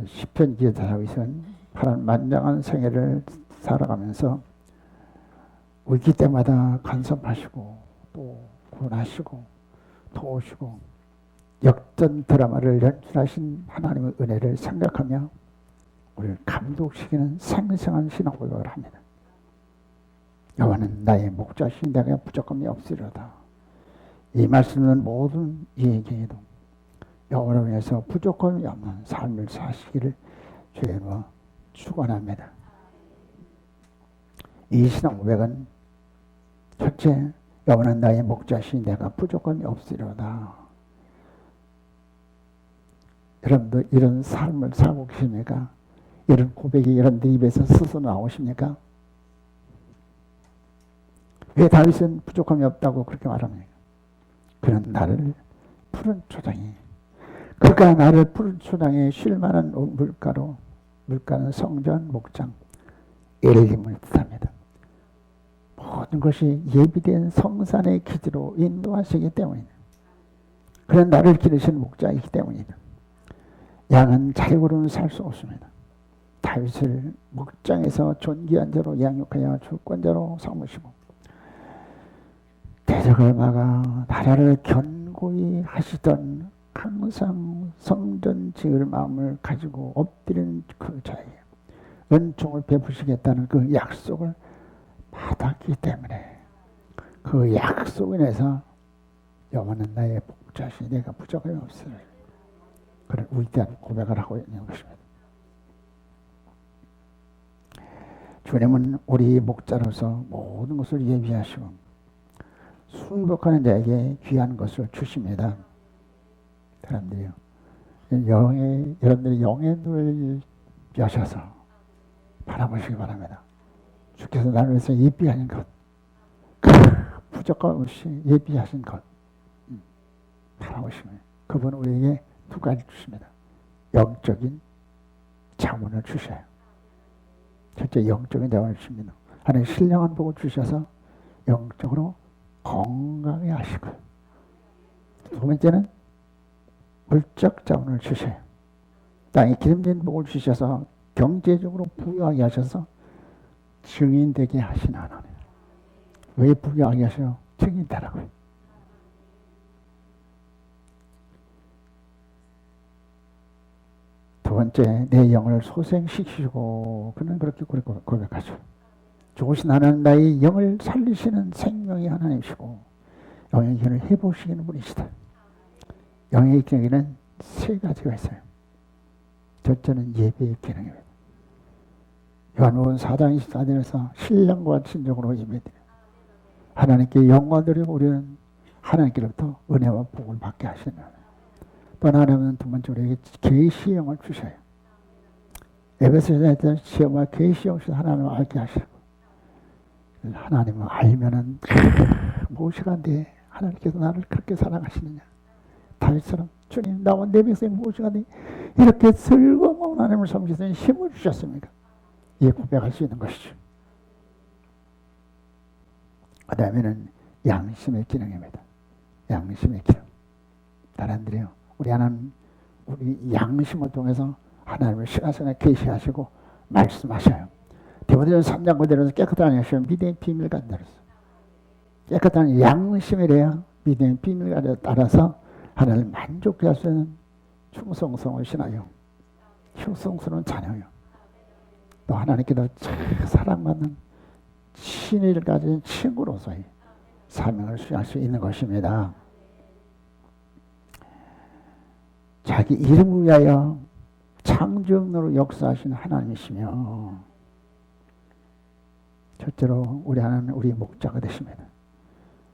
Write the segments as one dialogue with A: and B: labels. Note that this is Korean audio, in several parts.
A: 시편 기자다윗은 파란만장한 생애를 살아가면서 위기 때마다 간섭하시고 또 구원하시고 도우시고 역전 드라마를 연출하신 하나님의 은혜를 생각하며 우리를 감동시키는 생생한 신앙 고백을 합니다. 여호와는 나의 목자시니 내가 부족함이 없으리로다. 이 말씀은 모든 이에게도 여호와를 위해서 부족함이 없는 삶을 사시기를 주님으로 축원합니다. 이 신앙 고백은 첫째, 여호와는 나의 목자시니 내가 부족함이 없으리로다. 여러분도 이런 삶을 살고 계십니까? 이런 고백이 여러분들 입에서 스스로 나오십니까? 왜 다윗은 부족함이 없다고 그렇게 말합니까? 그는 나를 푸른 초장에, 그가 나를 푸른 초장에 쉴 만한 물가는 성전 목장 엘림을 뜻합니다. 모든 것이 예비된 성산의 기지로 인도하시기 때문이다. 그는 나를 기르시는 목자이기 때문이다. 양은 자력으로는 살 수 없습니다. 다윗을 목장에서 존귀한 자로 양육하여 주권자로 삼으시고 대적을 막아 나라를 견고히 하시던 항상 성전 지을 마음을 가지고 엎드리는 그 자에게 은총을 베푸시겠다는 그 약속을 받았기 때문에 그 약속에 대해서 여호와는 나의 목자시니 내가 부족함이 없으리, 그런 위대한 고백을 하고 있는 것입니다. 주님은 우리 목자로서 모든 것을 예비하시고 순복하는 자에게 귀한 것을 주십니다. 사람들이요, 여러분들이 영의 눈을 여셔서 바라보시기 바랍니다. 주께서 나를 위해서 예비하신 것, 부족함 없이 예비하신 것 바라보시면 그분은 우리에게 두 가지 주십니다. 영적인 자원을 주셔요. 첫째, 영적인 자원을 주십니다. 하나님 신령한 복을 주셔서 영적으로 건강해 하시고, 두 번째는 물적 자원을 주셔요. 땅에 기름진 복을 주셔서 경제적으로 부유하게 하셔서 증인되게 하신 하나님. 왜 부유하게 하셔요? 증인되라고요. 두 번째, 내 영을 소생시키시고, 그는 그렇게 고백하죠. 좋으신 하나님, 나의 영을 살리시는 생명의 하나님이시고 영의 기능을 해보시는 분이시다. 영의 기능에는 세 가지가 있어요. 첫째는 예배의 기능입니다. 요한복음 4장 24절에서 신령과 진정으로 예배드려 하나님께 영광 드리고 우리는 하나님께로부터 은혜와 복을 받게 하시는 하나님. 또 하나님은 두 번째 우리에게 계시의 영을 주셔요. 에베소서에 했던 시험과 계시의 영을 주셔서 하나님을 알게 하시고, 하나님을 알면은 무엇이가 안 돼? 하나님께서 나를 그렇게 사랑하시느냐? 다윗처럼 주님, 나와 내 백성이 무엇이가 돼? 이렇게 슬거운 하나님을 섬기시는 힘을 주셨습니까? 이 고백할 수 있는 것이죠. 그 다음에는 양심의 기능입니다. 양심의 기능. 사람들이요, 우리 하나님, 우리 양심을 통해서 하나님을 시간선에 계시하시고 말씀하셔요. 디모데전서 3장 9절에서 깨끗한 양심은 믿음의 비밀 간다로서, 깨끗한 양심이래야 믿음의 비밀에 따라서 하나님을 만족해 할 수 있는 충성스러운 신하요, 충성스러운 자녀요, 또 하나님께서 사랑받는 친의를 가진 친구로서의 사명을 수행할 수 있는 것입니다. 자기 이름을 위하여 창조력으로 역사하시는 하나님이시며, 첫째로 우리 하나님은 우리 목자가 되십니다.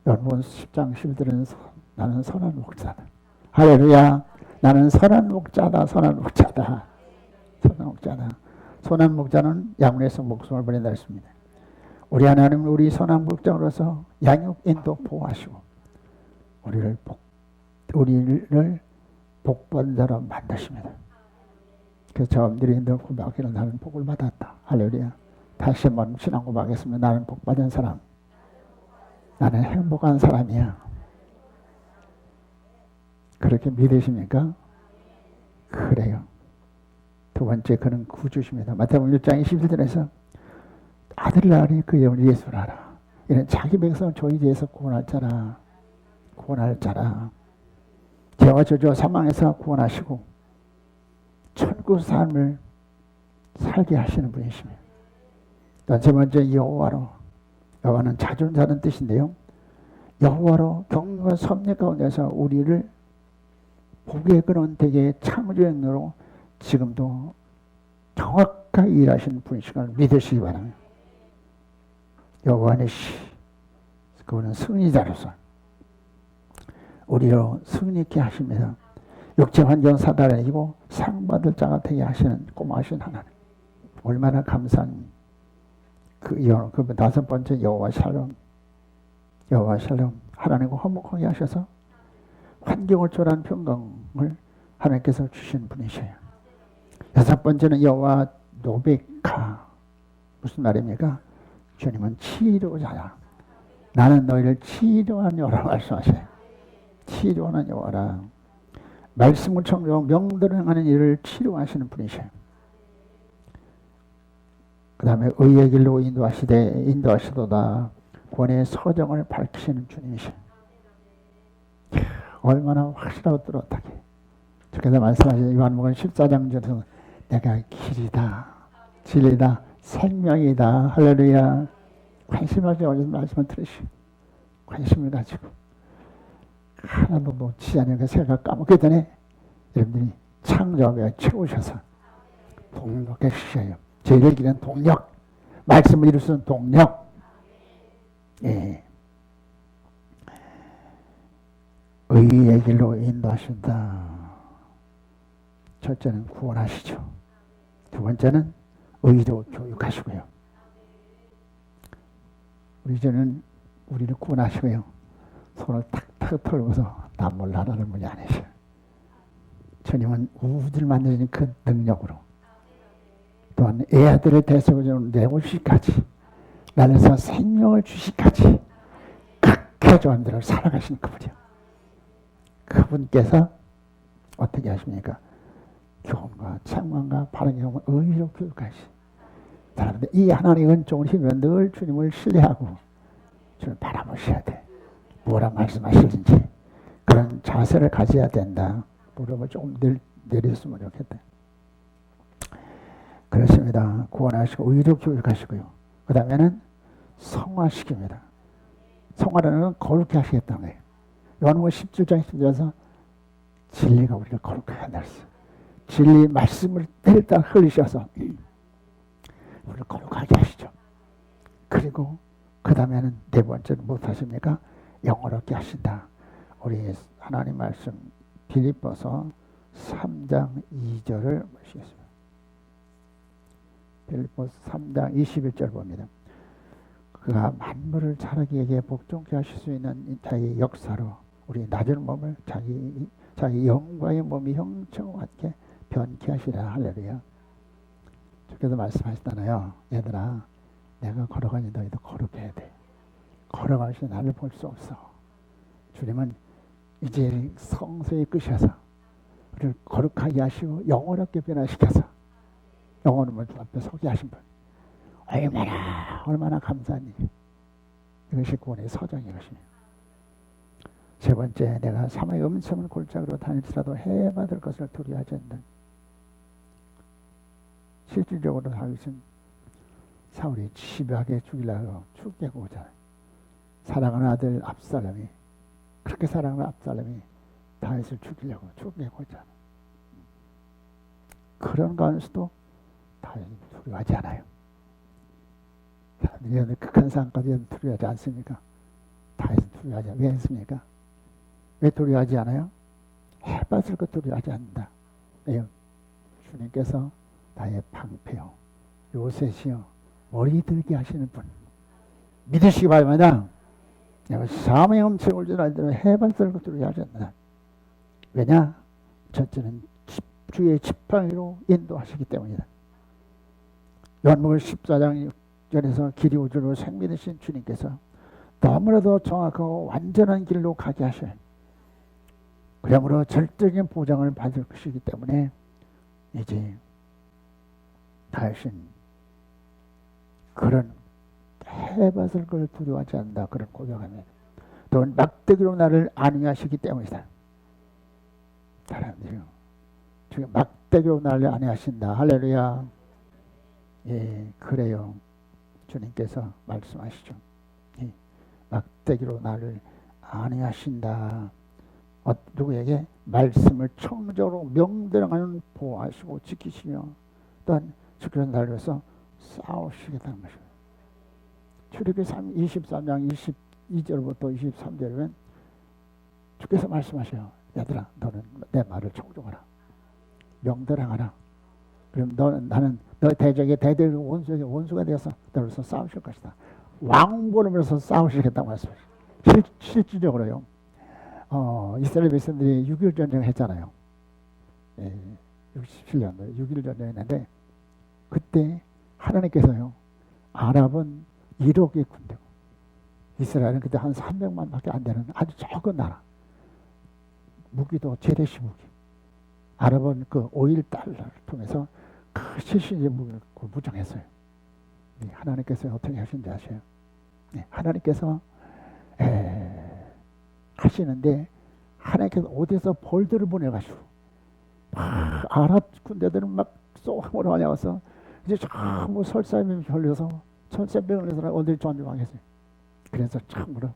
A: 여러분 10장 11절은 나는 선한 목자다. 할렐루야. 나는 선한 목자다. 선한 목자다. 선한 목자다. 선한 목자는 양문에서 목숨을 버린다 했습니다. 우리 하나님은 우리 선한 목자로서 양육, 인도, 보호하시고 우리를 복받은 자로 만드십니다. 그래서 저들이 늘 고백하기를 나는 복을 받았다. 할렐루야. 다시 한번 신앙 고백하겠습니다. 나는 복받은 사람. 나는 행복한 사람이야. 그렇게 믿으십니까? 그래요. 두 번째, 그는 구주십니다. 마태복음 6장 21절에서 아들을 아니 그 이름을 예수를 알아. 이는 자기 백성을 저희에서 구원할 자라. 구원할 자라. 죄와 저주와 사망에서 구원하시고 천국 삶을 살게 하시는 분이십니다. 또 세 번째, 여호와로. 여호와는 자존자는 뜻인데요. 여호와로 경륜과 섭리 가운데서 우리를 복의 근원 되게 창조행으로 지금도 정확하게 일하시는 분이신 걸 믿으시기 바랍니다. 여호와는 그분은 승리자로서 우리로 승리케 하십니다. 육체 환경 사단이고 상받을 자가 되게 하시는 고마우신 하나님. 얼마나 감사한 그 다섯 번째, 여호와 샬롬. 여호와 샬롬. 하나님과 화목하게 하셔서 환경을 초월한 평강을 하나님께서 주신 분이셔요. 여섯 번째는 여호와 노베카. 무슨 말입니까? 주님은 치료자야. 나는 너희를 치료하는 여호와라고 말씀하셔요. 치료하는 여호와라. 말씀을 청정하고 명대로 행하는 일을 치료하시는 분이셔요. 그 다음에 의의 길로 인도하시도다. 권의 서정을 밝히시는 주님이셔요. 얼마나 확실하고 뚜렷하게. 주께서 말씀하신 요한복음 14장에서 내가 길이다, 진리다, 생명이다. 할렐루야. 관심을 가지고 말씀을 들으시고 관심을 가지고 하나도 놓치지 않으니까 생각 까먹기 전에 여러분들이 창조하여 채우셔서 동력해 주셔요. 저희를 기는 동력, 말씀을 이루시는 동력. 예. 의의 길로 인도하신다. 첫째는 구원하시죠. 두 번째는 의로 교육하시고요. 우리를 구원하시고요. 손을 탁탁 털고서 나 몰라라는 분이 아니셔요. 주님은 우주를 만드는 그 능력으로 또한 애아들을 대속으로 내오시기까지 나에서 생명을 주시기까지 각해 조항들을 살아가시는 그분이요. 그분께서 어떻게 하십니까? 교훈과 책망과 바른 경험을 의로 교육하시. 사람들 이 하나님의 은총을 힘으로 늘 주님을 신뢰하고 주님을 바라보셔야 돼. 뭐라 말씀하시는지 그런 자세를 가져야 된다. 무릎을 조금 내렸으면 좋겠다. 그렇습니다. 구원하시고 의로 교육하시고요. 그 다음에는 성화시킵니다. 성화라는 거룩해 하시겠다는 거예요. 요한복음 17장 10절에서 진리가 우리를 거룩하게 한다 했어요. 진리 말씀을 일단 흘리셔서 우리를 거룩하게 하시죠. 그리고 그 다음에는 네 번째는 무엇하십니까? 영어롭게 하신다. 우리 하나님 말씀 빌립보서 3장 2절을 보시겠습니다. 빌립보서 3장 21절 봅니다. 그가 만물을 자라기에 복종케 하실 수 있는 자기의 역사로 우리 낮은 몸을 자기 영광의 몸이 형체와 같게 변케 하시라. 할렐루야. 주께서 말씀하시잖아요. 얘들아, 내가 걸어가니 너희도 거룩해야 돼. 걸어가시 나를 볼 수 없어. 주님은 이제 성소에 끄셔서 우리를 거룩하게 하시고 영원하게 변화시켜서 영원한 주 앞에 서게 하신 분. 얼마나 감사한 일. 이것이 구원의 서정이 것입니다. 세 번째, 내가 사망의 음침한 골짜기로 다닐지라도 해받을 것을 두려워하지 않는. 실질적으로 다윗은 사울이 집요하게 죽이려고 죽게 오잖아요. 사랑하는 아들 압살롬이, 그렇게 사랑하는 압살롬이 다윗을 죽이려고 죽게 오잖아요. 그런 가운데서도 다윗은 두려워하지 않아요. 사람들이 극한 상황까지 두려워하지 않습니까? 다윗은 두려워하지 않아요. 왜 했습니까? 왜 두려워하지 않아요? 해봤을 것 두려워하지 않는다. 왜요? 주님께서 나의 방패요, 요새시요, 머리 들게 하시는 분. 믿으시기 바랍니다. 내가 사망의 음침을 올지라도 해봤을 것 두려워하지 않는다. 왜냐? 첫째는 주의 지팡이로 인도하시기 때문이다. 요한복음 14장 6절에서 길이 우주로 생명이신 주님께서 너무나도 정확하고 완전한 길로 가게 하셔요. 그러므로 절대적인 보장을 받을 것이기 때문에 이제 하신 그런 해봤을 걸 두려워하지 않는다. 그런 고백합니다. 또 막대기로 나를 안위하시기 때문이다. 사람들이요. 지금 막대기로 나를 안위하신다. 할렐루야. 예, 그래요. 주님께서 말씀하시죠. 예, 막대기로 나를 안위하신다. 누구에게? 말씀을 청정으로 명대로하는 보호하시고 지키시며 또한 주께서 나를 위해서 싸우시겠다는 것입니다. 출애굽기 23장 22절부터 23절에 주께서 말씀하셔요. 얘들아, 너는 내 말을 청종하라. 명대로하라. 그럼 나는 너 대적의 원수에게 원수가 되어서 너로서 싸우실 것이다. 왕보름으로서 싸우시겠다고 말씀하시죠. 실질적으로요. 이스라엘 백성들이 6.25 전쟁을 했잖아요. 67년도에 6.25 전쟁을 했는데 그때 하나님께서요. 아랍은 1억의 군대고 이스라엘은 그때 한 300만 밖에 안 되는 아주 적은 나라. 무기도 재래식 무기. 아랍은 그 오일 달러를 통해서 그 실신의 무기를 무장했어요. 하나님께서 어떻게 하신지 아세요? 하나님께서 하시는데 하나님께서 어디서 벌들을 보내가지고 아랍 군대들은 막 쏘아오러 와서 이제 전부 설사병이 걸려서 천사병을 해서 어딜 전쟁하겠어요. 그래서 참으로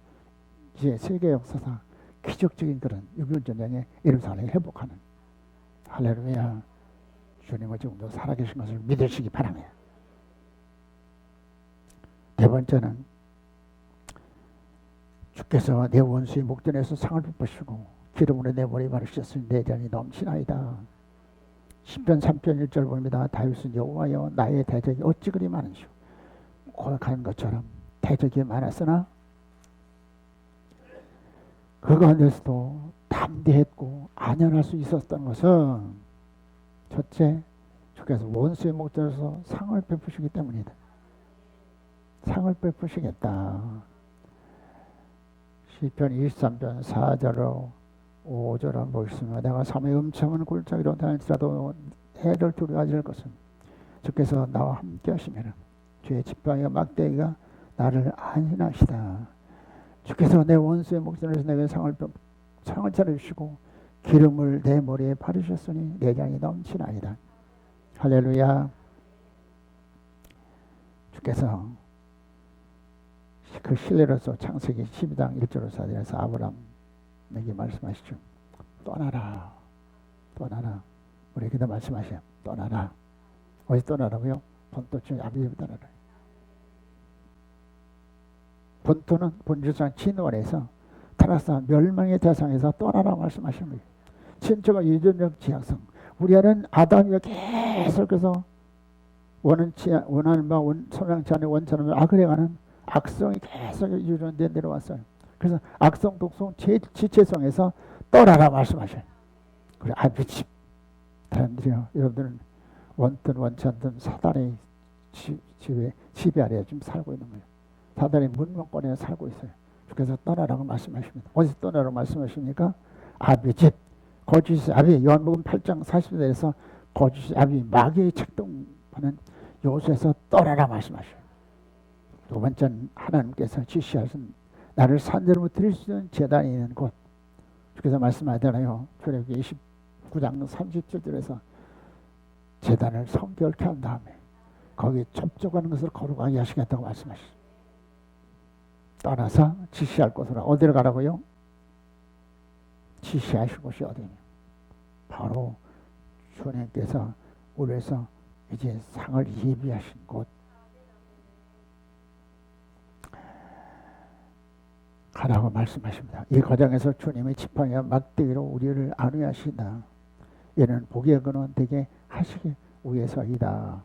A: 이제 세계 역사상 기적적인 그런 6.25 전쟁에 예루살렘을 회복하는 할렐루야. 주님은 지금도 살아계신 것을 믿으시기 바랍니다. 네 번째는 주께서 내 원수의 목전에서 상을 베푸시고 기름으로 내 머리 바르셨으니 내 잔이 넘치나이다. 시편 3편 1절 봅니다. 다윗은 여호와여 나의 대적이 어찌 그리 많으시오. 고백하는 것처럼 대적이 많았으나 그 가운데서도 담대했고 안연할 수 있었던 것은 첫째, 주께서 원수의 목전에서 상을 베푸시기 때문이다. 상을 베푸시겠다. 시편 23편 4절로 5절 한번 보겠습니다. 내가 삶의 음침한 골짜기로 다닐지라도 해를 두려워하지 않을 것은 주께서 나와 함께 하시면 주의 지팡이와 막대기가 나를 안전하시다. 주께서 내 원수의 목전에서 내게 상을 차려주시고 기름을 내 머리에 바르셨으니 내 잔이 넘치나이다. 할렐루야. 주께서 그 신뢰로서 창세기 12장 1절로 4절에서 아브라함에게 말씀하시죠. 떠나라. 떠나라. 우리에게도 말씀하셔요. 떠나라. 어디 떠나라고요? 본토 아비집 떠나라. 본토는 본질상 진월에서 타락사 멸망의 대상에서 떠나라 말씀하시는 거예요. 친척과 유전적 지향성. 우리는 아담이가 계속해서 원하는 바 선량치 않은 원천을 악을해가는 악성이 계속 유전돼 내려왔어요. 그래서 악성, 독성, 지체성에서 떠나라 말씀하셔요. 그래, 아비집 사람들이요. 여러분들은 원든 원치 않든 사단의 지배 아래에 지금 살고 있는 거예요. 사단의 문명권에 살고 있어요. 그래서 떠나라고 말씀하십니다. 어디서 떠나라고 말씀하십니까? 아비집, 거짓의 아비, 요한복음 8장 40절에서 거짓의 아비, 마귀의 책동하는 요소에서 떠나라 말씀하셔요. 두 번째는 하나님께서 지시하신 나를 산재로 드릴 수 있는 제단이 있는 곳. 주께서 말씀하잖아요. 출애굽기 29장 37절에서 제단을 성결케 한 다음에 거기에 접촉하는 것을 거룩하게 하시겠다고 말씀하시죠. 떠나서 지시할 곳으로 어디로 가라고요? 지시하실 곳이 어디냐? 바로 주님께서 우리에서 이제 상을 예비하신 곳. 가라고 말씀하십니다. 이 과정에서 주님의 지팡이와 막대기로 우리를 안위하시다. 이는 복의 근원 되게 하시기 위해서이다.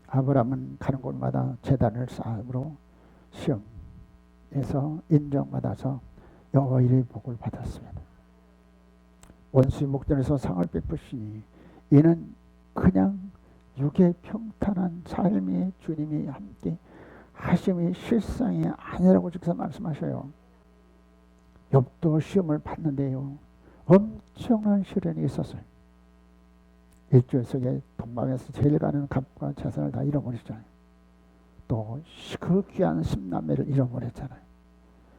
A: 아브라함은 가는 곳마다 제단을 쌓음으로 시험에서 인정받아서 여호와 이르의 복을 받았습니다. 원수의 목전에서 상을 베푸시니 이는 그냥 육의 평탄한 삶이 주님이 함께 하심이 실상이 아니라고 주께서 말씀하셔요. 욥도 시험을 받는데요. 엄청난 시련이 있었어요. 일주일 속에 동방에서 제일 가는 값과 재산을 다 잃어버렸잖아요. 또 그 귀한 10남매를 잃어버렸잖아요.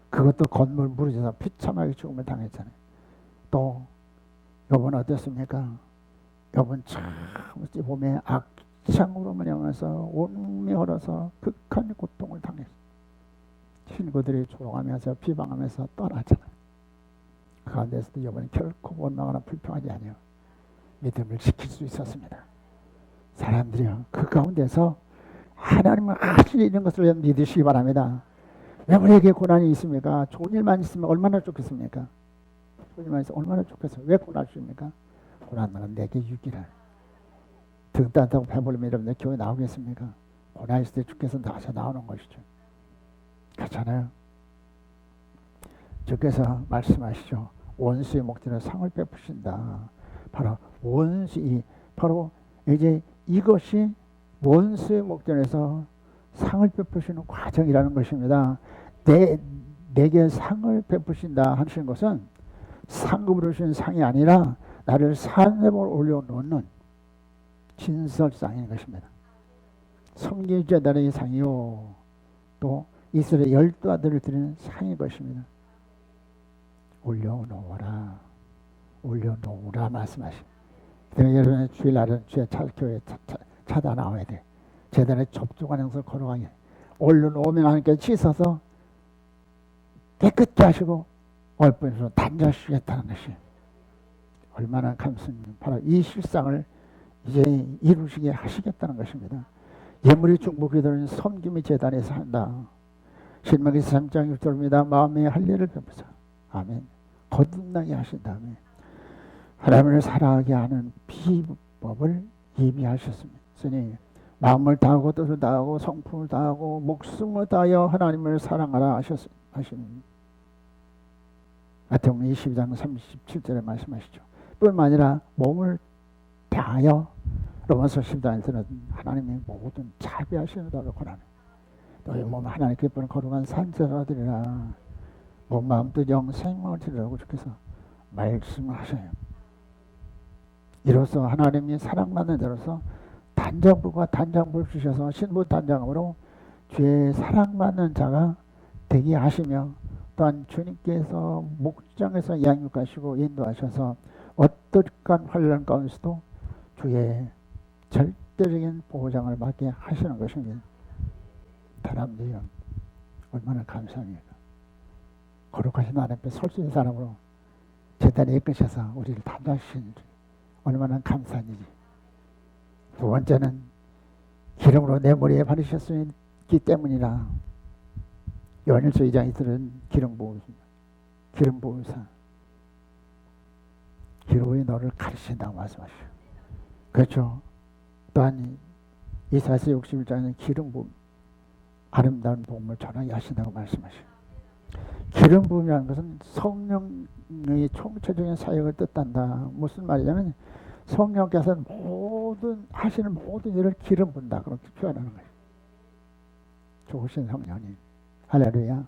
A: 그것도 건물 무너져서 비참하게 죽음을 당했잖아요. 또 여분 어땠습니까? 여분 참 몸에 악창으로 말하면서 온몸이 얼어서 극한 고통을 당했어요. 친구들이 조롱하면서 비방하면서 떠나잖아요. 그 가운데서도 여분이 결코 원망하나 불평하지 아니하고 믿음을 지킬 수 있었습니다. 사람들이요, 그 가운데서 하나님은 하시는 것을 믿으시기 바랍니다. 왜 우리에게 고난이 있습니까? 좋은 일만 있으면 얼마나 좋겠습니까? 좋은 일만 있으면 얼마나 좋겠어요. 왜 고난 주십니까? 고난은 내게 유기라. 등 따뜻하고 배부르면 여러분들 교회 나오겠습니까? 고난 있을 때 주께서 나와서 나오는 것이죠. 그렇잖아요. 주께서 말씀하시죠. 원수의 목전에 상을 베푸신다. 바로 바로 이제 이것이 원수의 목전에서 상을 베푸시는 과정이라는 것입니다. 내게 상을 베푸신다 하시는 것은 상급으로 주신 상이 아니라 나를 산업을 올려놓는 진설상인 것입니다. 성기제단의 상이요, 또 이스라엘 12아들을 드리는 상인 것입니다. 올려놓으라, 올려놓으라 말씀하십니다. 여러분의 주일날은 교회 찾아 나와야 돼. 재단에 접촉하는 것을 걸어가게. 올려놓으면 하나님께 씻어서 깨끗게 하시고 얼뿐으로 단절시겠다는 것이 얼마나 감사합니다. 바로 이 실상을 이제 이루시게 하시겠다는 것입니다. 예물이 중복이 되는 섬김이 재단에서 한다. 신명기 3장 6절입니다. 마음의 할례를 베푸사. 아멘. 거듭나게 하신 다음에 하나님을 사랑하게 하는 비법을 예비하셨습니다. 그러니 마음을 다하고 뜻을 다하고 성품을 다하고 목숨을 다하여 하나님을 사랑하라 하십니다. 마태복음 22장 37절에 말씀하시죠. 뿐만 아니라 몸을 다하여 로마서 10장에서는 하나님의 모든 자비하시는 다를 권하는 너희 몸 하나님 기쁘는 거룩한 산제로 드리라. 몸 마음 뜻 영 생명을 드리라고 주께서 말씀하셔요. 이로써 하나님이 사랑받는 자로서 단장부가 단장부를 주셔서 신부 단장으로 주의 사랑받는 자가 되게 하시며, 또한 주님께서 목장에서 양육하시고 인도하셔서 어떠한 환난 가운데서도 주의 절대적인 보호장을 받게 하시는 것입니다. 사람들이 얼마나 감사합니까? 거룩하신 하나님 앞에 설 수 있는 사람으로 제단에 이끄셔서 우리를 단장하시는 얼마나 감사한 일이. 두 번째는 기름으로 내 머리에 바르셨기 때문이라. 요한일서 2장 이들은 기름 부으십니다. 기름 부으사 기름이 너를 가르친다고 말씀하시죠. 그렇죠. 또한 이사야서 61장에는 기름 부음, 아름다운 복음을 전하게 하신다고 말씀하시죠. 기름 부음이라는 것은 성령의 총체적인 사역을 뜻한다. 무슨 말이냐면 성령께서 하시는 모든 일을 기름 부은다, 그렇게 표현하는 거예요. 좋으신 성령님, 할렐루야.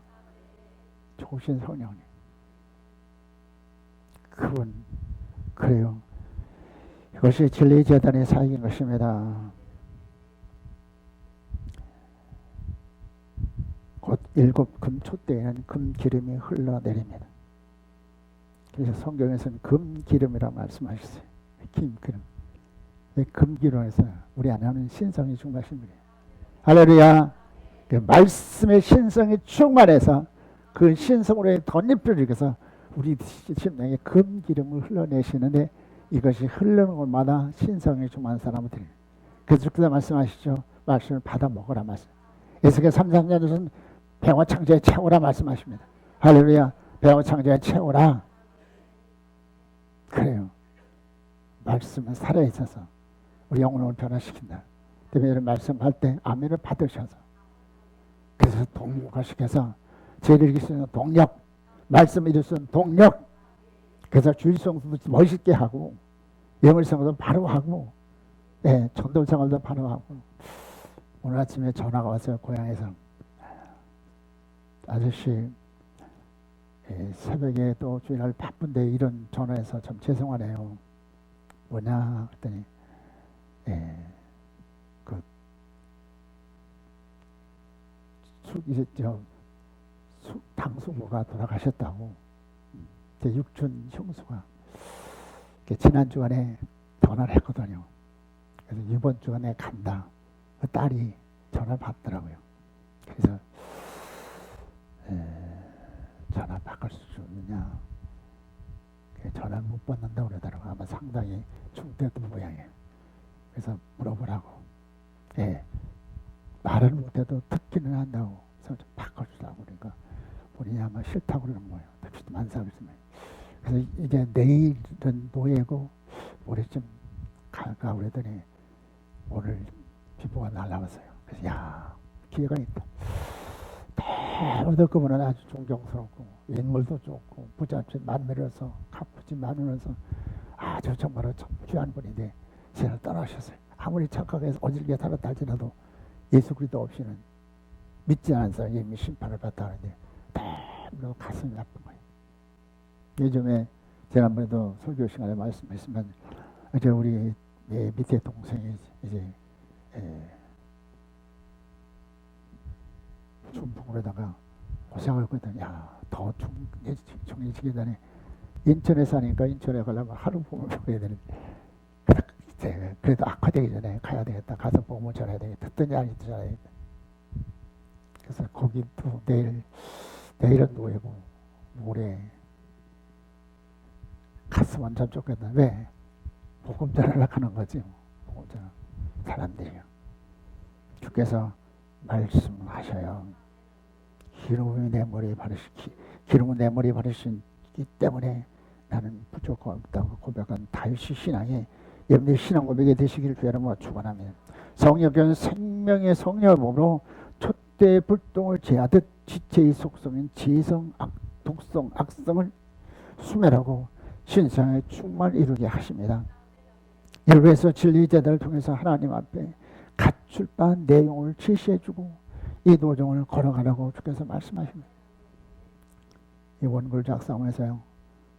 A: 좋으신 성령님, 그분, 그래요. 이것이 진리의 재단의 사역인 것입니다. 곧 7 금초 때에는 금기름이 흘러내립니다. 그래서 성경에서는 금기름이라고 말씀하셨어요. 김기름. 금기름에서 우리 안에는 신성이 충만하신 분이에요. 할렐루야. 그 말씀의 신성이 충만해서 그 신성으로 덧입혀주기 위해서 우리 심령에 금기름을 흘러내시는데, 이것이 흐르는 곳마다 신성이 충만한 사람을 드립니다. 그래서 주께서 말씀하시죠. 말씀을 받아 먹으라 말씀. 에스겔 3장에서는 배와 창자에 채우라 말씀하십니다. 할렐루야. 배와 창자에 채우라. 그래요. 말씀은 살아있어서 우리 영혼을 변화시킨다. 때문에 이런 말씀할 때 아멘을 받으셔서, 그래서 동력화시켜서 죄를 이길 수 있는 동력, 말씀을 이룰 수 있는 동력, 그래서 주일성도 멋있게 하고 영을성도 바로 하고, 네, 전도생활도 바로 하고. 오늘 아침에 전화가 왔어요. 고향에서. 아저씨, 새벽에 또 주일날 바쁜데 이런 전화해서 참 죄송하네요. 뭐냐 했더니 그 이제 당수부가 돌아가셨다고. 제 육촌 형수가 지난 주간에 전화를 했거든요. 그래서 이번 주간에 간다. 그 딸이 전화를 받더라고요. 그래서 전화 바꿀 수 있느냐. 전화를 못 받는다고 그러더라고요. 아마 상당히 중대했던 모양이에요. 그래서 물어보라고. 말은 못해도 듣기는 한다고. 그래서 좀 바꿔주라고. 그러니까 본인이 아마 싫다고 그러는 거예요. 특히 만사하겠으면. 그래서 이제 내일은 노예고 모레쯤 갈까 그러더니 오늘 비보가 날라왔어요. 그래서 야, 기회가 있다. 대부분 그분은 아주 존경스럽고 인물도 좋고 부잣집 만면에서 갚부집 만면에서 아주 정말로 참 귀한 분인데 세상을 떠나셨어요. 아무리 착하게 어질게 살았다 할지라도 예수 그리스도 없이는 믿지 않은 사람이 이미 심판을 받다 하는데 대부분 가슴이 아픈 거예요. 요즘에 지난번에도 설교 시간에 말씀했지만 이제 우리 밑에 동생이 이제 중풍으로다가 고생을 했거든. 야, 더 중해지기 전에 인천에 사니까 인천에 가려면 하루 보면 보야 되는데 그래도 악화되기 전에 가야 되겠다. 가서 보면 전해야 되겠다. 듣더니 아니도 전해야 되겠다. 그래서 거기도 내일은 노예고 모레 갔으면 참 좋겠다. 왜? 복음 전하려고 하는 거지. 복음 전하 사람들이요. 주께서 말씀하셔요. 기름은 내 머리에 바르시기 때문에 나는 부족함 없다고 고백한 다윗 신앙이 여러분의 신앙 고백이 되시기를 주의 이름으로 축원합니다. 성령께서는 생명의 성령의 몸으로 촛대 불똥을 제하듯 지체의 속성인 지성, 독성, 악성을 수멸하고 신성의 충만을 이루게 하십니다. 이를 위해서 진리 제자를 통해서 하나님 앞에 갖출 바 내용을 제시해주고 이 도정을 걸어가라고 주께서 말씀하십니다. 이 원글 작성하면서요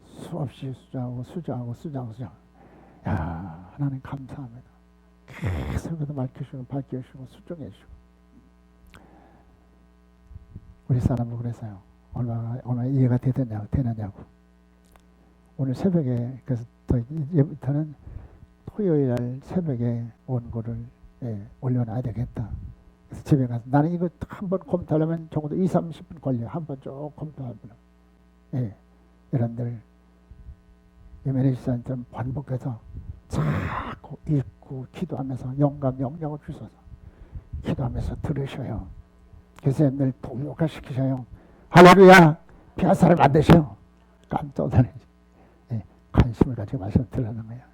A: 수없이 수정하고 야, 하나님 감사합니다. 계속해서 밝혀주시고 수정해주시고 우리 사람은 그래서요 얼마나 이해가 되느냐고 오늘 새벽에 그래서 이제부터는 토요일 새벽에 원고를 올려놔야 되겠다. 그래서 집에 가서 나는 이거 한번 검토하려면 적어도 20-30분 걸려. 한번 쭉 검토하면 여러분들 예매의 시간처럼 반복해서 자꾸 읽고 기도하면서 영감 영역을 주셔서 기도하면서 들으셔요. 그래서 여러분들 동력화시키셔요. 할렐루야 피아사를 만드셔요. 깜짝 놀라지. 관심을 가지고 말씀 들으라는 거야.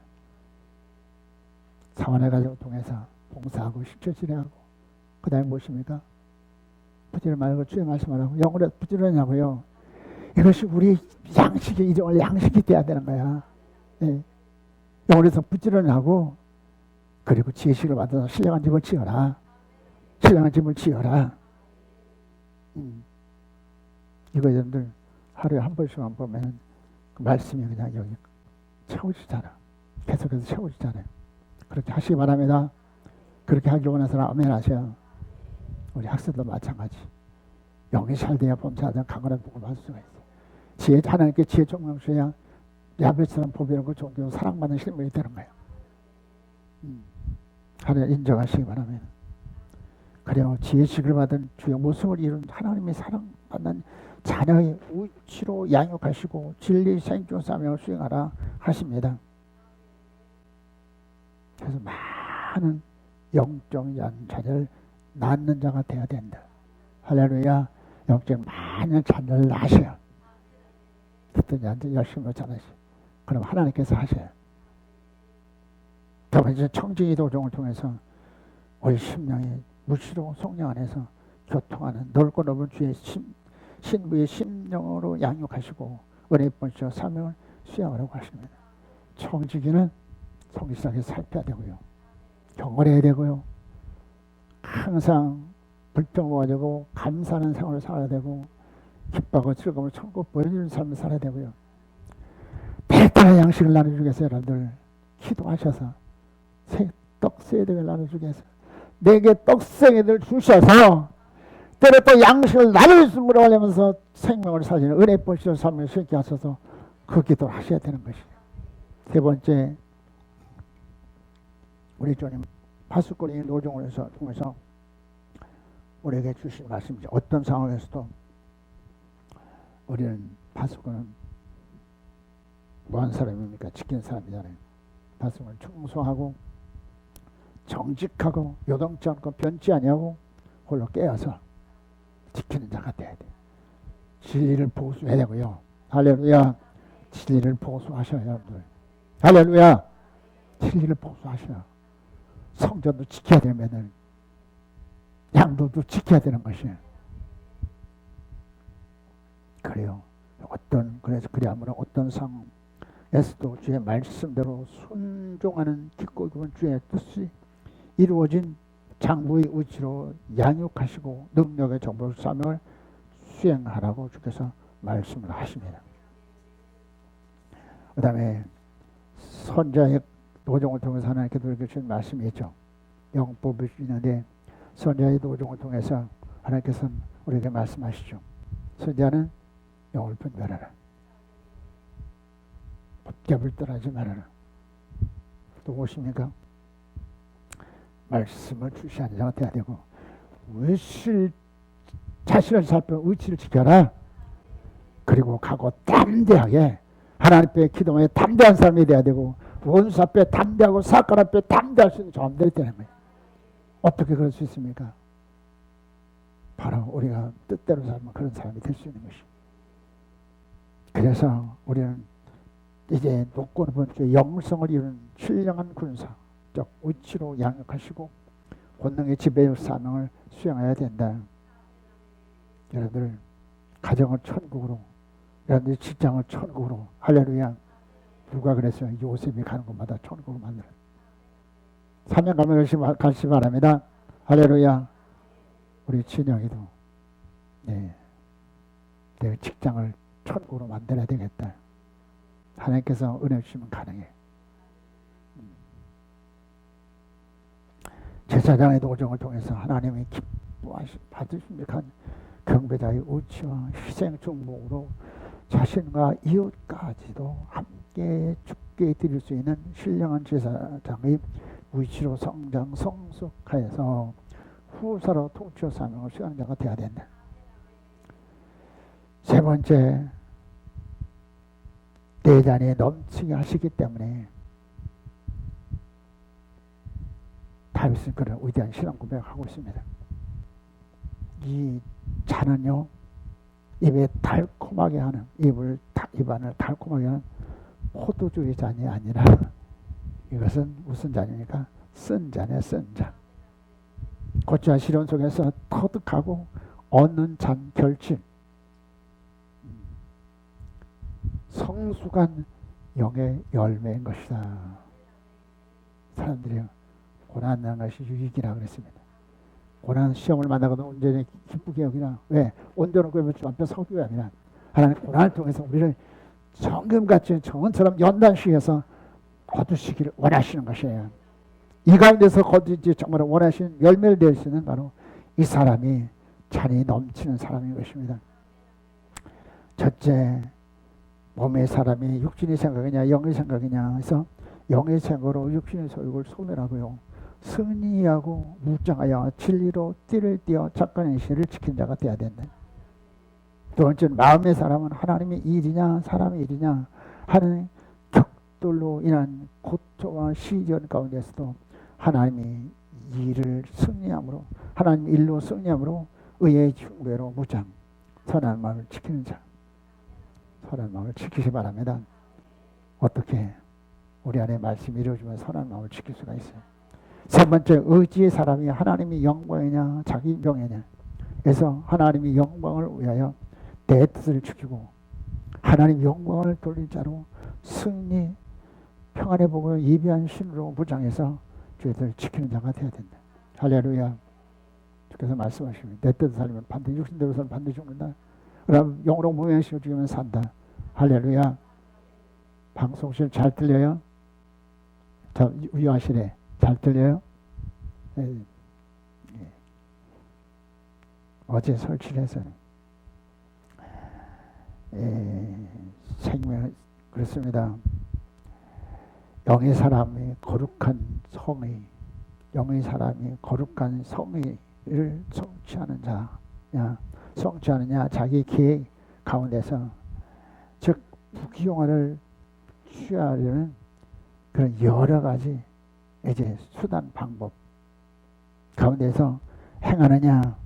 A: 사원해가지고 통해서 봉사하고 실제 진행하고 그 다음에 무엇입니까? 부지런 말고 주의 말씀하라고. 영으로 부지런하냐고요. 이것이 우리 양식이 이제 원래 양식이 돼야 되는 거야. 영으로서 부지런하고 그리고 지혜식을 받아서 신령한 집을 지어라. 신령한 집을 지어라. 이거 여러분들 하루에 한 번씩만 보면 그 말씀이 그냥 여기 채워지잖아. 계속해서 채워지잖아요. 그렇게 하시기 바랍니다. 그렇게 하기 원해서는 아멘 하세요. 우리 학생도 마찬가지. 영이 잘 돼야 범사하던 강건한 복을 받을 수가 있어요. 지혜, 하나님께 지혜 종용수야 야벳처럼 보배롭고 존귀하고 사랑받는 실물이 되는 거예요. 하나님 인정하시기 바랍니다. 그래요. 지혜식을 받은 주의 모습을 이룬 하나님의 사랑받는 자녀의 우치로 양육하시고 진리 생존 사명을 수행하라 하십니다. 그래서 많은 영적 자녀를 낳는 자가 되어야 된다. 할렐루야. 영적 많은 자녀를 낳으셔요. 듣더니 앉아 열심히 잘하시. 그럼 하나님께서 하셔요. 두 번째 청진이 도정을 통해서 우리 심령이 무시로 성령 안에서 교통하는 넓고 넓은 주의 신부의 심령으로 양육하시고 은혜 본시와 사명을 수행하라고 하십니다. 청지기는 성실하게 살펴야 되고요. 경건해야 되고요. 항상 불평하고 감사하는 생활을 살아야 되고 기뻐하고 즐거움을 천국 보여주는 삶을 살아야 되고요. 배탈의 양식을 나눠주기 위해서 여러분들 기도하셔서 떡새들을 나눠주기 위해서 내게 떡새들 주셔서 때로 또 양식을 나눠주심으로 하려면서 생명을 살리는 은혜 보시는 삶을 쉽게 하셔서 그 기도를 하셔야 되는 것이에요. 세 번째, 우리 주님 파수꾼의 노종을 통해서 우리에게 주신 말씀이죠. 어떤 상황에서도 우리는 파수꾼은 뭐한 사람입니까? 지키는 사람이잖아요. 파수꾼은 충성하고 정직하고 요동치 않고 변치 아니하고 홀로 깨어서 지키는 자가 돼야 돼. 진리를 보수해야 되고요. 할렐루야. 진리를 보수하셔야 여러분들. 할렐루야. 진리를 보수하셔야. 성전도 지켜야 되면은 양도도 지켜야 되는 것이에요. 그래요. 그래서 그리하면 어떤 상에서도 주의 말씀대로 순종하는 깊고 깊은 주의 뜻이 이루어진 장부의 의지로 양육하시고 능력의 정보를 사명을 수행하라고 주께서 말씀을 하십니다. 그 다음에 선자의 노종을 통해서 하나님께서 우리에게 주신 말씀이 있죠. 영법이 있는데 선자의 노종을 통해서 하나님께서는 우리에게 말씀하시죠. 선자는 영을 분별하라. 법ገብ을 떠나지 말아라. 또 무엇입니까? 말씀을 주시하는 자가 되어야 되고 자신을 살펴 의치를 지켜라. 그리고 가고 담대하게 하나님 앞에 기도하며 담대한 사람이 되어야 되고 원수 앞에 담대하고 사건 앞에 담대할 수 있는 사람들이 되는 거예요. 어떻게 그럴 수 있습니까? 바로 우리가 뜻대로 살면 그런 사람이 될 수 있는 것이죠. 그래서 우리는 이제 높고 높은 주의 영성을 이루는 신령한 군사적 의치로 양육하시고 권능의 지배의 사명을 수행해야 된다. 여러분들 가정을 천국으로, 여러분들 직장을 천국으로. 할렐루야. 누가 그랬어요? 요셉이 가는 곳마다 천국으로 만들어. 사명감을 가시 바랍니다. 할렐루야. 우리 진영이도 내 직장을 천국으로 만들어야 되겠다. 하나님께서 은혜 주시면 가능해. 제사장의 노정을 통해서 하나님이 받으십니까? 경배자의 의치와 희생 중목으로 자신과 이웃까지도 함께 죽게 드릴 수 있는 신령한 제사장의 위치로 성장 성숙하여서 후사로 통치와 사명을 수행하는 자가 되어야 된다. 세 번째, 대잔이 넘치게 하시기 때문에 다윗은 그런 위대한 신앙 고백을 하고 있습니다. 이 잔은요, 입에 달콤하게 하는, 입안을 달콤하게 하는 포도주의 잔이 아니라 이것은 무슨 잔입니까? 쓴 잔이에요. 쓴 잔. 고치와 시련 속에서 터득하고 얻는 잔 결심, 성숙한 영의 열매인 것이다. 사람들이 고난하는 것이 유익이라 그랬습니다. 고난 시험을 만나거든 온전히 기쁘게 여기나. 왜? 온전한 그 주 앞에 서기 위함이라. 하나님 고난을 통해서 우리를 정금같이 정원처럼 연단시켜서 거두시기를 원하시는 것이에요. 이 가운데서 거두지 정말 원하시는 열매를 낼 수 있는 바로 이 사람이 잔이 넘치는 사람인 것입니다. 첫째, 몸의 사람이 육신의 생각이냐 영의 생각이냐 해서 영의 생각으로 육신의 소욕을 소멸하고요, 승리하고 무장하여 진리로 띠를 띠어 착한 행실을 지킨 자가 되어야 된다. 두 번째는 마음의 사람은 하나님의 일이냐 사람의 일이냐 하는 격돌로 인한 고통과 시련 가운데서도 하나님의 일을 승리함으로, 하나님 일로 승리함으로 의의 흉배로 무장 선한 마음을 지키는 자, 선한 마음을 지키시 바랍니다. 어떻게 우리 안에 말씀이 이루어지면 선한 마음을 지킬 수가 있어요. 세 번째, 의지의 사람이 하나님의 영광이냐 자기 명예냐 그래서 하나님의 영광을 위하여 내 뜻을 지키고 하나님 영광을 돌릴 자로 승리 평안의 복을 예비한 신으로 무장해서 주의 뜻을 지키는 자가 되어야 된다. 할렐루야. 주께서 말씀하시면 내 뜻을 살면 반드시 육신대로 살면 반드시 죽는다. 그럼 영으로 무명시켜 죽이면 산다. 할렐루야. 방송실 잘 들려요? 저 위화실에 잘 들려요? 예. 예. 어제 설치를 해서 생명 그렇습니다. 영의 사람이 거룩한 성의, 영의 사람이 거룩한 성의를 성취하는 자야. 성취하느냐 자기 계획 가운데서 즉 부귀영화를 취하려는 그런 여러 가지 이제 수단 방법 가운데서 행하느냐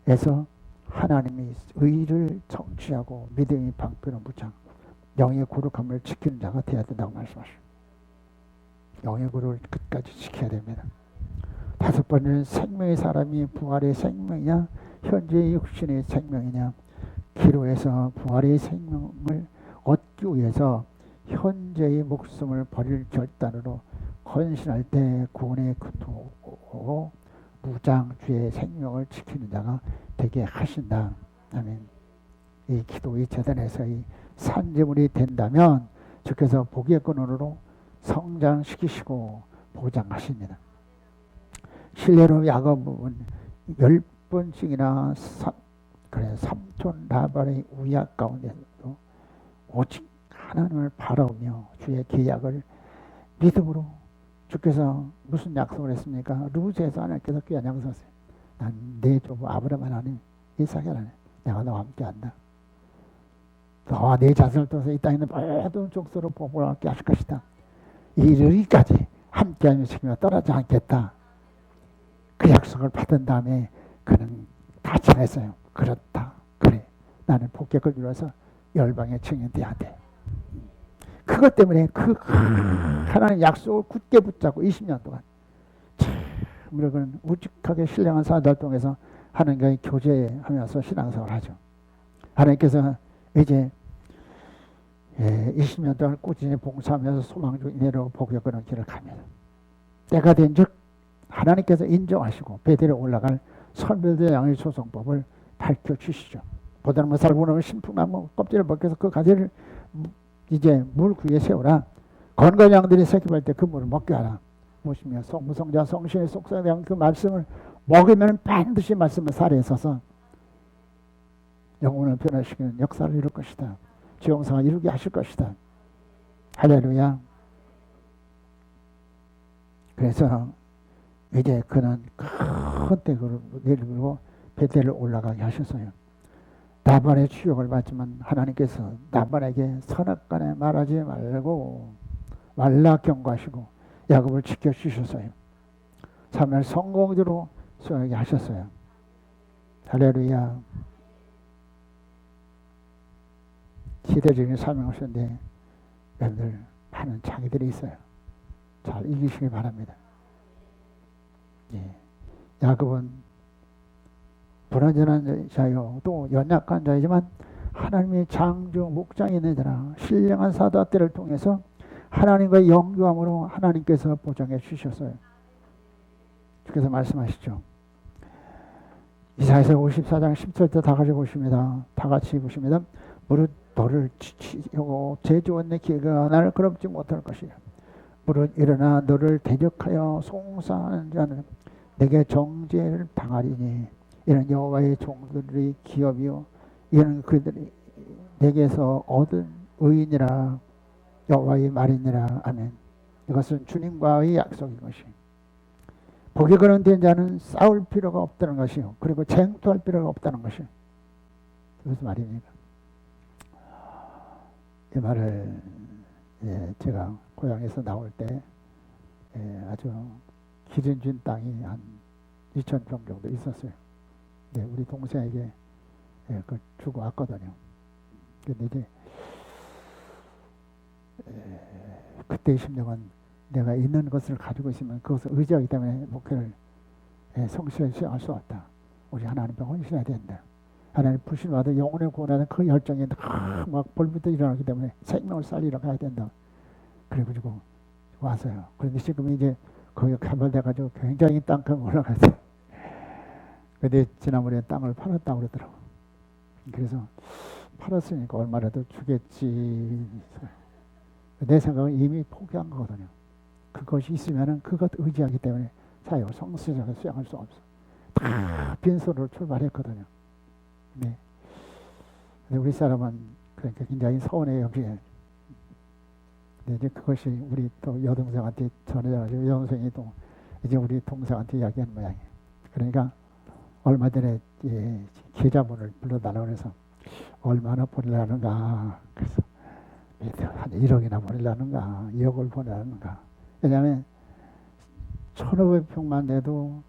A: 에서 하나님이 의를 성취하고 믿음이 방패로 무장 영의 거룩함을 지키는 자가 되어야 된다고 말씀하십니다. 영의 거룩을 끝까지 지켜야 됩니다. 다섯 번째는 생명의 사람이 부활의 생명이냐 현재의 육신의 생명이냐. 기로에서 부활의 생명을 얻기 위해서 현재의 목숨을 버릴 결단으로 헌신할 때 구원의 도구 무장주의 생명을 지키는 자가 되게 하신다. 아멘. 이 기도의 재단에서 이 산재물이 된다면 주께서 복의 근원으로 성장시키시고 보장하십니다. 실례로 야고보는 10번씩이나 삼촌 라반의 우약 가운데서도 오직 하나님을 바라보며 주의 계약을 믿음으로 주께서 무슨 약속을 했습니까? 루즈에서 하나님께서 귀한 약속을 했어요. 난 내 조부 아브라함 하나님 이삭 하나님 내가 너와 함께한다. 너와 내 자손을 통해서 이 땅에 있는 모든 족속으로 복을 얻게 하실 것이다. 이르기까지 함께하며 지키며 떠나지 않겠다. 그 약속을 받은 다음에 그는 다 전했어요. 그렇다. 그래. 나는 복격을 이루어서 열방의 증인 돼야 돼. 그것 때문에 그 하나님 약속을 굳게 붙잡고 20년 동안 참 우리는 우직하게 신령한 사람들 통해서 하나님과의 교제하면서 신앙생활을 하죠. 하나님께서 이제 20년 동안 꾸준히 봉사하면서 소망주 인내로 복을 끊은 길을 갑니다. 때가 된즉 하나님께서 인정하시고 베델에 올라갈 선별된 양의 소송법을 밝혀주시죠. 보다는 살보는 신풍나무 껍질을 벗겨서 그 가지를 이제 물 위에 세우라. 건건 양들이 새끼발 때 그 물을 먹게 하라. 무엇이며 성부성자 성신의 속성에 대한 그 말씀을 먹으면 반드시 말씀을 살에 서서 영혼을 변화시키는 역사를 이룰 것이다. 지용사가 이루게 하실 것이다. 할렐루야. 그래서 이제 그는 큰 떼구를 내리고 베델을 올라가게 하셨어요. 나발의 추격을 받지만 하나님께서 나발에게 선악간에 말하지 말고 말라 경고하시고 야곱을 지켜주셨어요. 참을 성공적으로 수행하게 하셨어요. 할렐루야. 시대적인 사명하셨는데 여러분들 많은 자기들이 있어요. 잘 이기시길 바랍니다. 예. 야곱은 불완전한 자요 또 연약한 자이지만 하나님의 장주 목장이 있는 자라 신령한 사도들을 통해서 하나님과의 영교함으로 하나님께서 보장해 주셨어요. 주께서 말씀하시죠. 이사야서 54장 10절부터 다 같이 보십니다. 다 같이 보십니다. 무릇 너를 지치고 제주원 내 기회가 나를 거럽지 못할 것이야. 무릇 일어나 너를 대적하여 송사하는 자는 내게 정죄를 당하리니 이는 여호와의 종들의 기업이요 이는 그들이 내게서 얻은 의인이라 여호와의 말이니라. 아멘. 이것은 주님과의 약속인 것이 복이 거론된 자는 싸울 필요가 없다는 것이요 그리고 쟁투할 필요가 없다는 것이요. 무슨 말입니까? 이 말을 제가 고향에서 나올 때 아주 기름진 땅이 한 2,000평 정도 있었어요. 우리 동생에게 그걸 주고 왔거든요. 근데 이제 그때의 심령은 내가 있는 것을 가지고 있으면 그것을 의지하기 때문에 목회를 성실히 수행할 수 없다. 우리 하나님 앞에 헌신해야 된다. 하나님 부심받아 영혼을 구원하는 그 열정이 막 벌부터 일어나기 때문에 생명을 살리러 가야 된다. 그래가지고 왔어요. 그런데 지금 이제 거기가 개발돼가지고 굉장히 땅값이 올라갔어요. 근데 지난번에 땅을 팔았다고 그러더라고. 그래서 팔았으니까 얼마라도 주겠지. 내 생각은 이미 포기한 거거든요. 그것이 있으면은 그것 의지하기 때문에 사역을 성실하게 수행할 수 없어. 다 빈손으로 출발했거든요. 네. 근데 우리 사람은 그러니까 굉장히 서운해 여기에. 근데 이제 그것이 우리 또 여동생한테 전해져가지고 여동생이 또 이제 우리 동생한테 이야기한 모양이에요. 그러니까 얼마 전에 계좌번호를 불러달라고 해서 얼마나 보내려는가. 그래서 한 1억이나 보내려는가 2억을 보내려는가. 왜냐하면 1,500평만 내도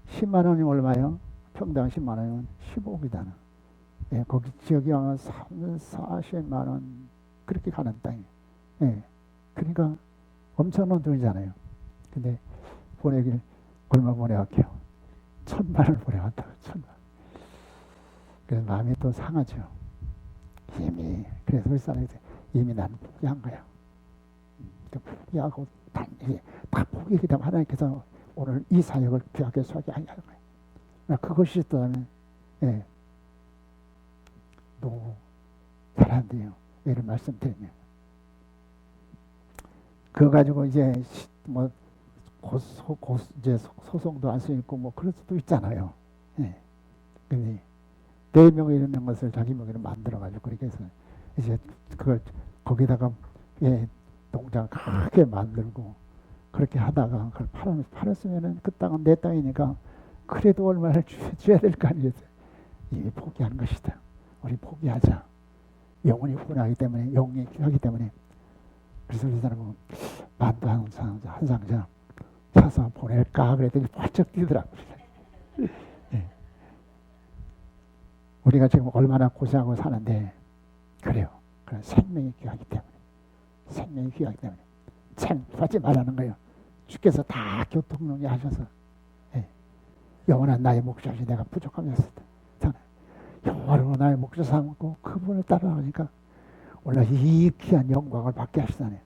A: 10만 원이 얼마요? 평당 10만 원이면 15억이잖아. 예, 거기 지역이 아마 40만 원 그렇게 가는 땅이에요. 예, 그러니까 엄청난 돈이잖아요. 근데 보내길 얼마 보내갈게요? 1,000만 원 보내왔다고. 1,000만. 그래서 마음이 또 상하죠. 이미 그래서 우리 사람이 이미 나는 포기한 거야. 포기하고 다 포기하게 되면 하나님께서 오늘 이 사역을 귀하게 소하게 하는 거예요. 그것이 있다면 예, 너무 잘한대요. 이런 말씀드리면 그거 가지고 이제 뭐 이제 소송도 할 수 있고 뭐 그럴 수도 있잖아요. 예. 근데 내 명의 이런 것을 자기 명의로 만들어 가지고 그렇게 해서 이제 그걸 거기다가 예, 농장 크게 만들고 그렇게 하다가 그걸 팔았으면은 그 땅은 내 땅이니까 그래도 얼마를 줘야 될 거 아니겠어요. 이미 포기하는 것이다. 우리 포기하자. 영혼이 훈하기 때문에 영이 귀하기 때문에. 그래서 우리 사람은 만두 한 상자 사서 보낼까 그랬더니 벌쩍 뛰더라고요. 예. 우리가 지금 얼마나 고생하고 사는데 그래요. 그런 생명이 귀하기 때문에. 생명이 귀하기 때문에 창피하지 말라는 거예요. 주께서 다 교통용이 하셔서 예. 영원한 나의 목자시 내가 부족하면서도 영원으로 나의 목자 삼고 그분을 따라가니까 오늘 이 귀한 영광을 받게 하시다네.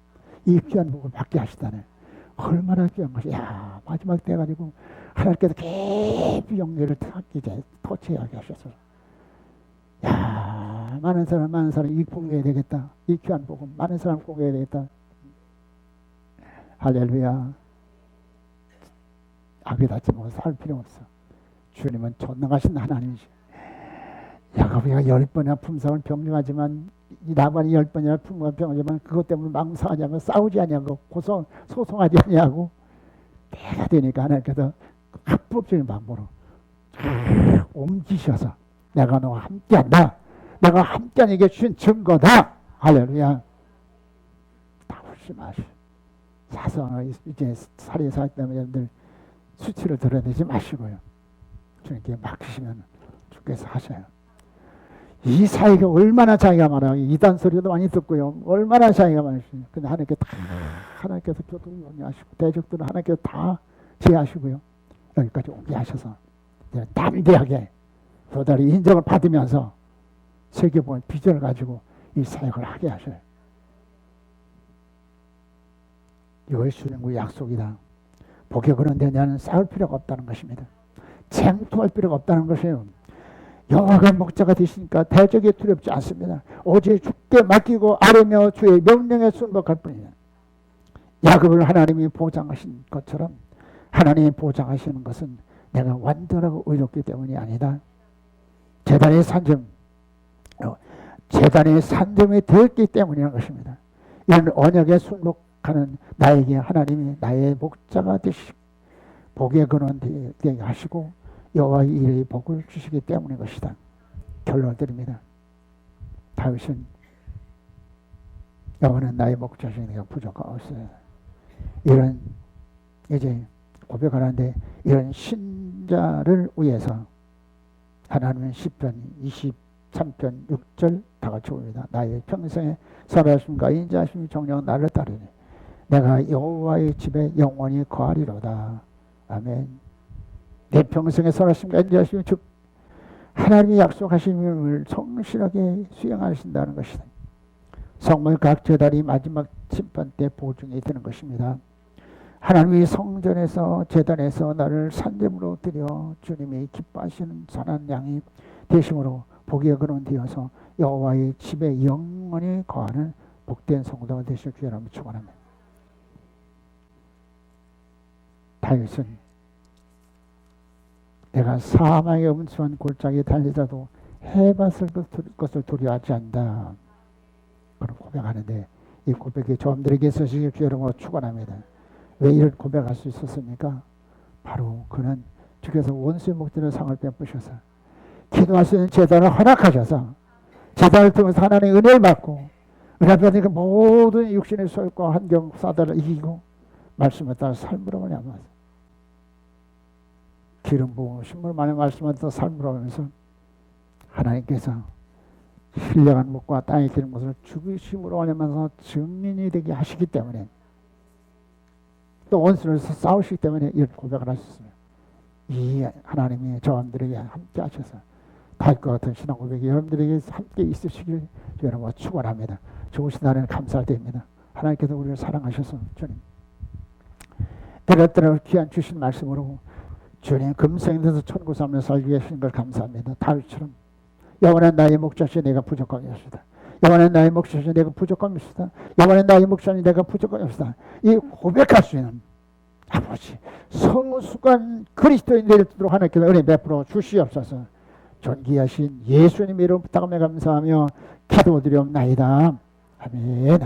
A: 이 귀한 복을 받게 하시다네. 얼마나 귀한 것이. 야, 마지막 때 가지고 하나님께서 깊이 영예를 이제 토치하게 하셔서 야, 많은 사람 이 공개해야 되겠다. 이 귀한 복음 많은 사람 공개해야 되겠다. 할렐루야. 악이 닿지 못해 살 필요 없어. 주님은 전능하신 하나님이시. 야곱이가 10번이나 품성을 병령하지만 이 나반이 10번이나 품성을 병하지만 그것 때문에 망상하지 않고 싸우지 아니하고 소송하지 아니하고 때가 되니까 하나님께서 합법적인 방법으로 옮기셔서 내가 너와 함께한다. 내가 함께하는 게 주신 증거다. 할렐루야. 다 조심하시. 사소한 이제 살인사 때문에 여러분들 수치를 드러내지 마시고요. 주님께 맡기시면 주께서 하셔요. 이 사이가 얼마나 차이가 많아요. 이단 소리도 많이 듣고요. 얼마나 차이가 많으시요. 근데 하나님께서 교통용이하시고 대적들은 하나님께서 다 지혜하시고요. 여기까지 오게 하셔서 담대하게 도달이 인정을 받으면서 세계보는 비전을 가지고 이 사역을 하게 하셔요. 이것이 주님의 약속이다. 복에 그런 데 나는 싸울 필요가 없다는 것입니다. 쟁투할 필요가 없다는 것이에요. 여호와가 목자가 되시니까 대적이 두렵지 않습니다. 오직 주께 맡기고 아뢰며 주의 명령에 순복할 뿐이다. 야곱을 하나님이 보장하신 것처럼 하나님이 보장하시는 것은 내가 완전하고 의롭기 때문이 아니다. 제단의 산점이 되었기 때문이라는 것입니다. 이런 언약에 순복하는 나에게 하나님이 나의 목자가 되시고 복의 근원 되게 하시고 여호와의 이름의 복을 주시기 때문인 것이다. 결론을 드립니다. 다윗은 여호와는 나의 목자시니 내가 부족하옵소서. 이런 이제 고백하는데 이런 신자를 위해서 하나님은 시편 23편 6절 다 같이 봅니다. 나의 평생에 살아심과 인자하심이 정령 나를 따르니 내가 여호와의 집에 영원히 거하리로다. 아멘. 내 평생에 살아심과 인자하심이 즉 하나님이 약속하신 일을 성실하게 수행하신다는 것이다. 성물 각 제단이 마지막 심판 때 보증이 되는 것입니다. 하나님이 성전에서 제단에서 나를 산재물로 드려 주님이 기뻐하시는 선한 양이 되심으로 복의 근원 되어서 여호와의 집에 영원히 거하는 복된 성도가 되실 줄 여러분 축원합니다. 다윗은 내가 사망의 음침한 골짜기에 달리더라도 해봤을 것을 두려워하지 않는다. 그런 고백하는데 이 고백이 저들에게 있으시길 주 여러분 축원합니다. 왜 이런 고백할 수 있었습니까? 바로 그는 주께서 원수의 목전에 상을 베푸셔서 기도할 수 있는 제단을 허락하셔서 제단을 통해서 하나님의 은혜를 받고 은혜 받으니까 모든 육신의 소욕과 환경 사다를 이기고 말씀에 따라 삶으로 말미암아 기름 부어 신물만의 말씀에 따라 삶으로 하면서 하나님께서 신령한 목과 땅에 기는 것을 죽으심으로 말미암아서 증인이 되게 하시기 때문에 또 원수를 싸우시기 때문에 이런 고백을 하셨어요. 이 하나님이 저분들에게 함께 하셔서 다윗과 같은 신앙 고백이 여러분들에게 함께 있으시길 여러분 축원합니다. 좋으신 하나님 감사드립니다. 하나님께서 우리를 사랑하셔서 주님 때려때려 귀한 주신 말씀으로 주님 금생에서 천국 살며 살기 위해 하신 걸 감사합니다. 다윗처럼 영원한 나의 목자시 내가 부족하게 하시다. 영원한 나의 목자시 내가 부족함이 있다. 영원한 나의 목자시 내가 부족함이 있다. 이 고백할 수 있는 아버지 성숙한 그리스도인 되도록 하나님께서 은혜 베풀어 주시옵소서. 존귀하신 예수님 이름 부탁하며 감사하며 기도드리옵나이다. 아멘.